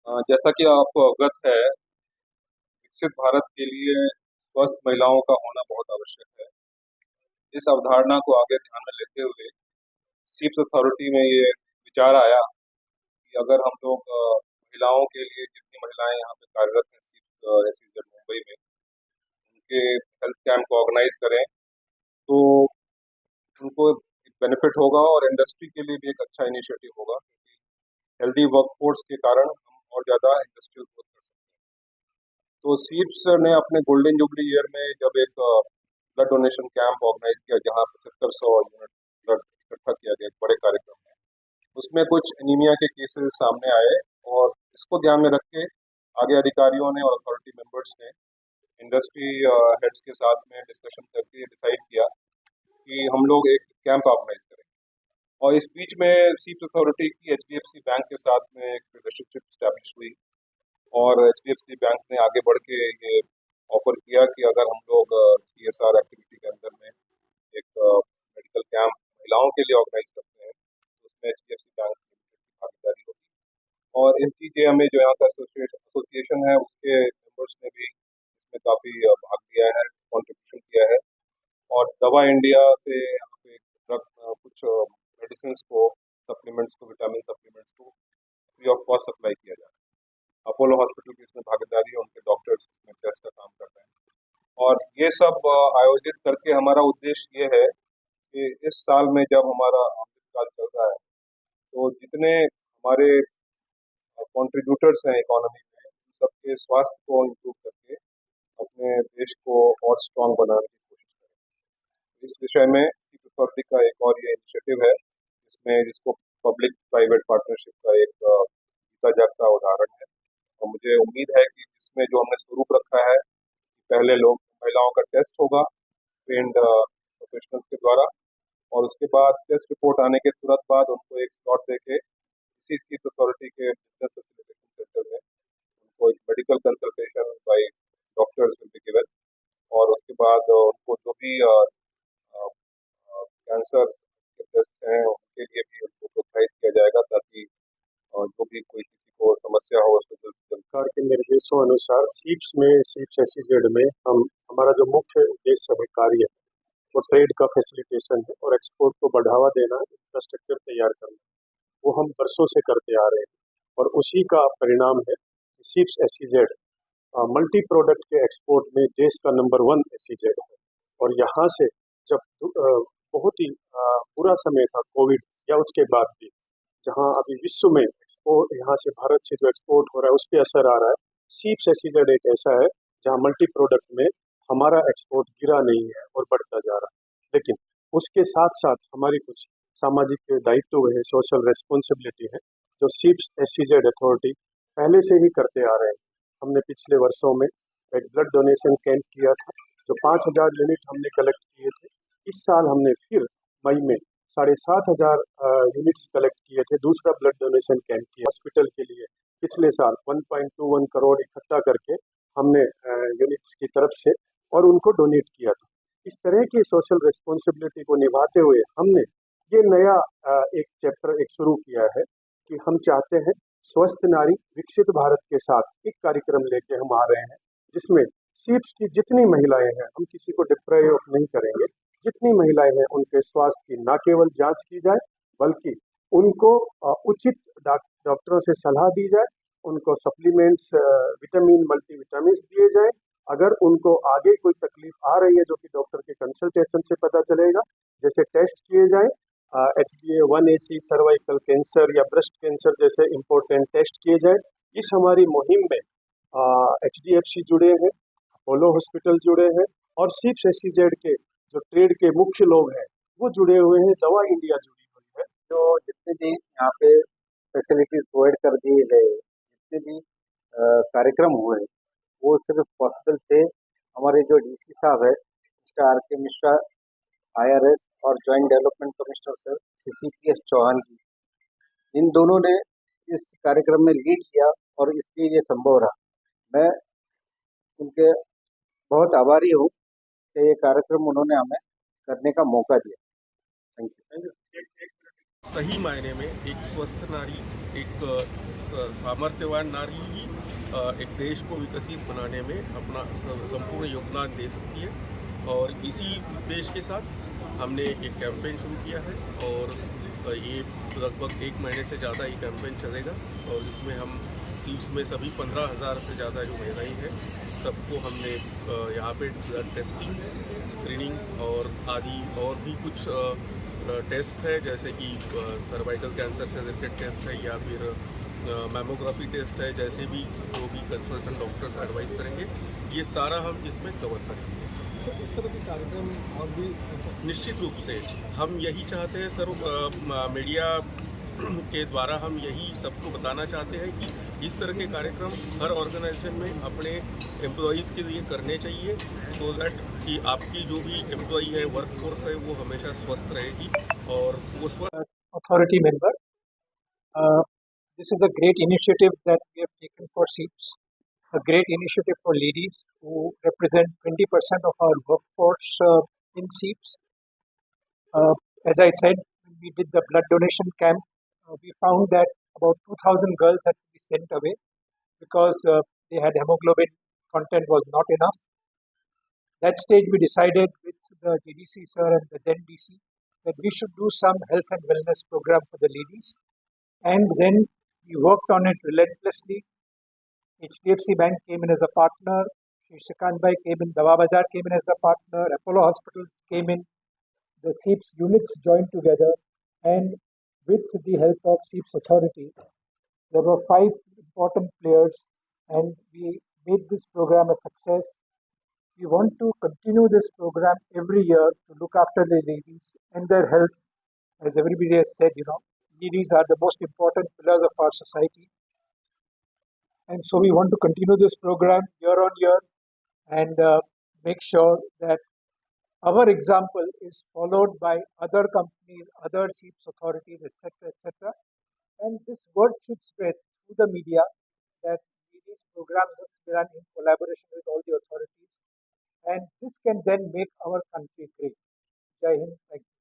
जैसा कि आपको अवगत है, विकसित भारत के लिए स्वस्थ महिलाओं का होना बहुत आवश्यक है। इस अवधारणा को आगे ध्यान में लेते हुए सीप्स अथॉरिटी में ये विचार आया कि अगर हम लोग महिलाओं के लिए, जितनी महिलाएं यहाँ पे कार्यरत हैं सीप्स SEZ मुंबई में, उनके हेल्थ कैंप को ऑर्गेनाइज करें तो उनको बेनिफिट होगा और इंडस्ट्री के लिए भी एक अच्छा इनिशिएटिव होगा, क्योंकि हेल्दी वर्कफोर्स के कारण हम और ज़्यादा इंडस्ट्रियल ग्रोथ कर सकते हैं। तो सीप्स ने अपने गोल्डन जुबली ईयर में जब एक ब्लड डोनेशन कैंप ऑर्गेनाइज किया, जहां 7500 यूनिट ब्लड इकट्ठा किया गया एक बड़े कार्यक्रम में, उसमें कुछ एनीमिया के केसेस सामने आए। और इसको ध्यान में रख के आगे अधिकारियों ने और अथॉरिटी मेंबर्स ने इंडस्ट्री हेड्स के साथ में डिस्कशन करके डिसाइड किया कि हम लोग एक कैंप ऑर्गेनाइज करें। और इस बीच में सीप्स अथॉरिटी की HDFC बैंक के साथ में एक रिलेशनशिप स्टैब्लिश हुई, और HDFC बैंक ने आगे बढ़ के ये ऑफर किया कि अगर हम लोग CSR एक्टिविटी के अंदर में एक मेडिकल कैंप महिलाओं के लिए ऑर्गेनाइज करते हैं तो उसमें HDFC बैंक की भागीदारी होगी। और SGJMA जो यहाँ का एसोसिएशन है, उसके मेंबर्स ने भी इसमें काफ़ी भाग लिया है, कंट्रीब्यूशन किया है। और दवा इंडिया से यहाँ पे कुछ मेडिसिन को, सप्लीमेंट्स को, विटामिन सप्लीमेंट्स को फ्री ऑफ कॉस्ट सप्लाई किया जा रहा है। अपोलो हॉस्पिटल की इसमें भागीदारी है, उनके डॉक्टर्स इसमें टेस्ट का काम कर रहे हैं। और ये सब आयोजित करके हमारा उद्देश्य ये है कि इस साल में जब हमारा अमृतकाल चल रहा है, तो जितने हमारे कंट्रीब्यूटर्स हैं इकोनॉमी में, उन सबके स्वास्थ्य को इम्प्रूव करके अपने देश को और स्ट्रांग बनाने की कोशिश करें। इस विषय में चीफ अथॉरिटी का एक और ये इनिशिएटिव है, जिसको पब्लिक प्राइवेट पार्टनरशिप का एक जीता जागता उदाहरण है। और मुझे उम्मीद है कि इसमें जो हमने स्वरूप रखा है कि पहले लोग महिलाओं का टेस्ट होगा ट्रेंड प्रोफेशनल्स के द्वारा, और उसके बाद टेस्ट रिपोर्ट आने के तुरंत बाद उनको एक स्लॉट देके इसी चीफ अथॉरिटी के बिजनेस फैसिलिटेशन सेंटर में उनको एक medical consultation bye doctors will be given. और उसके बाद उनको जो भी कैंसर के टेस्ट हैं उनके लिए भी उनको प्रोत्साहित किया जाएगा, ताकि जो भी कोई किसी को समस्या हो उसको जल्द से जल्द। सरकार के निर्देशों अनुसार सीप्स SEZ में हम हमारा जो मुख्य उद्देश्य है, कार्य है, वो ट्रेड का फैसिलिटेशन है और एक्सपोर्ट को बढ़ावा देना, इंफ्रास्ट्रक्चर तैयार करना। वो हम वर्षों से करते आ रहे हैं और उसी का परिणाम है कि सीप्स SEZ मल्टी प्रोडक्ट के एक्सपोर्ट में देश का नंबर 1 SEZ है। और यहाँ से जब बहुत ही बुरा समय था कोविड या उसके बाद भी, जहाँ अभी विश्व में एक्सपोर्ट, यहाँ से भारत से जो एक्सपोर्ट हो रहा है उस पर असर आ रहा है, सीप्स SEZ एक ऐसा है जहाँ मल्टी प्रोडक्ट में हमारा एक्सपोर्ट गिरा नहीं है और बढ़ता जा रहा है। लेकिन उसके साथ साथ हमारी कुछ सामाजिक दायित्व है, सोशल रेस्पॉन्सिबिलिटी है, जो सीप्स SEZ अथॉरिटी पहले से ही करते आ रहे हैं। हमने पिछले वर्षों में एक ब्लड डोनेशन कैंप किया था, जो 5,000 यूनिट हमने कलेक्ट किए थे। इस साल हमने फिर मई में 7,500 यूनिट्स कलेक्ट किए थे, दूसरा ब्लड डोनेशन कैंप किया हॉस्पिटल के लिए। पिछले साल 1.21 करोड़ इकट्ठा करके हमने यूनिट्स की तरफ से और उनको डोनेट किया था। इस तरह की सोशल रिस्पॉन्सिबिलिटी को निभाते हुए हमने ये नया एक चैप्टर एक शुरू किया है कि हम चाहते हैं स्वस्थ नारी विकसित भारत के साथ एक कार्यक्रम लेके हम आ रहे हैं, जिसमें सीप्स की जितनी महिलाएं हैं, हम किसी को डिप्राइव नहीं करेंगे, जितनी महिलाएं हैं उनके स्वास्थ्य की न केवल जांच की जाए, बल्कि उनको उचित डॉक्टरों से सलाह दी जाए, उनको सप्लीमेंट्स, विटामिन, मल्टीविटामिन्स दिए जाए। अगर उनको आगे कोई तकलीफ आ रही है जो कि डॉक्टर के कंसल्टेशन से पता चलेगा, जैसे टेस्ट किए जाए, HbA1c, सर्वाइकल कैंसर या ब्रेस्ट कैंसर जैसे इम्पोर्टेंट टेस्ट किए जाए। इस हमारी मुहिम में HDFC जुड़े हैं, अपोलो हॉस्पिटल जुड़े हैं और सीप्स SEZ के जो ट्रेड के मुख्य लोग हैं वो जुड़े हुए हैं, दवा इंडिया जुड़ी हुई है। जो जितने भी यहाँ पे फैसिलिटीज प्रोवाइड कर दिए गए, जितने भी कार्यक्रम हुए, वो सिर्फ पॉसिबल थे हमारे जो DC साहब है मिस्टर RK मिश्रा IRS और joint development commissioner sir CCPS Chauhan ji, इन दोनों ने इस कार्यक्रम में लीड किया और इसलिए ये संभव रहा। मैं उनके बहुत आभारी हूँ कि ये कार्यक्रम उन्होंने हमें करने का मौका दिया। Thank you. सही मायने में एक स्वस्थ नारी, एक सामर्थ्यवान नारी ही एक देश को विकसित बनाने में अपना संपूर्ण योगदान दे सकती है। और इसी उद्देश्य के साथ हमने एक कैंपेन शुरू किया है और ये लगभग 1 महीने से ज़्यादा ये कैंपेन चलेगा। और इसमें हम सीप्स में सभी 15,000 से ज़्यादा जो महिलाएं हैं सबको हमने यहाँ पे ब्लड टेस्टिंग, स्क्रीनिंग और आदि और भी कुछ टेस्ट है, जैसे कि सर्वाइकल कैंसर से रिलेटेड टेस्ट है या फिर मैमोग्राफी टेस्ट है, जैसे भी जो भी कंसल्टेंट डॉक्टर्स एडवाइस करेंगे ये सारा हम इसमें कवर करेंगे। तो इस तरह के कार्यक्रम और भी निश्चित रूप से हम यही चाहते हैं सर, मीडिया के द्वारा हम यही सबको बताना चाहते हैं कि इस तरह के कार्यक्रम हर ऑर्गेनाइजेशन में अपने एम्प्लॉयज़ के लिए करने चाहिए, सो दैट कि आपकी जो भी एम्प्लॉई है, वर्कफोर्स है, वो हमेशा स्वस्थ रहेगी और वो स्वस्थ authority member. This is a great initiative that we have taken for SEEPs, a great initiative for ladies who represent 20% of our workforce in SEEPs. As I said, when we did the blood donation camp, we found that about 2,000 girls had to be sent away because they had hemoglobin content was not enough. That stage we decided with the JDC sir and the then DC that we should do some health and wellness program for the ladies. And then we worked on it relentlessly. HDFC Bank came in as a partner, Shri Shrikant Bhai came in, Dawa Bazaar came in as a partner, Apollo Hospital came in, the SEEPS units joined together, and with the help of SEEPS Authority, there were 5 important players, and we made this program a success. We want to continue this program every year to look after the ladies and their health. As everybody has said, ladies are the most important pillars of our society. And so we want to continue this program year on year and make sure that our example is followed by other companies, other SEEPS authorities, etc., etc. And this word should spread through the media that these programs are run in collaboration with all the authorities. And this can then make our country great. Jai Hind. Thank you.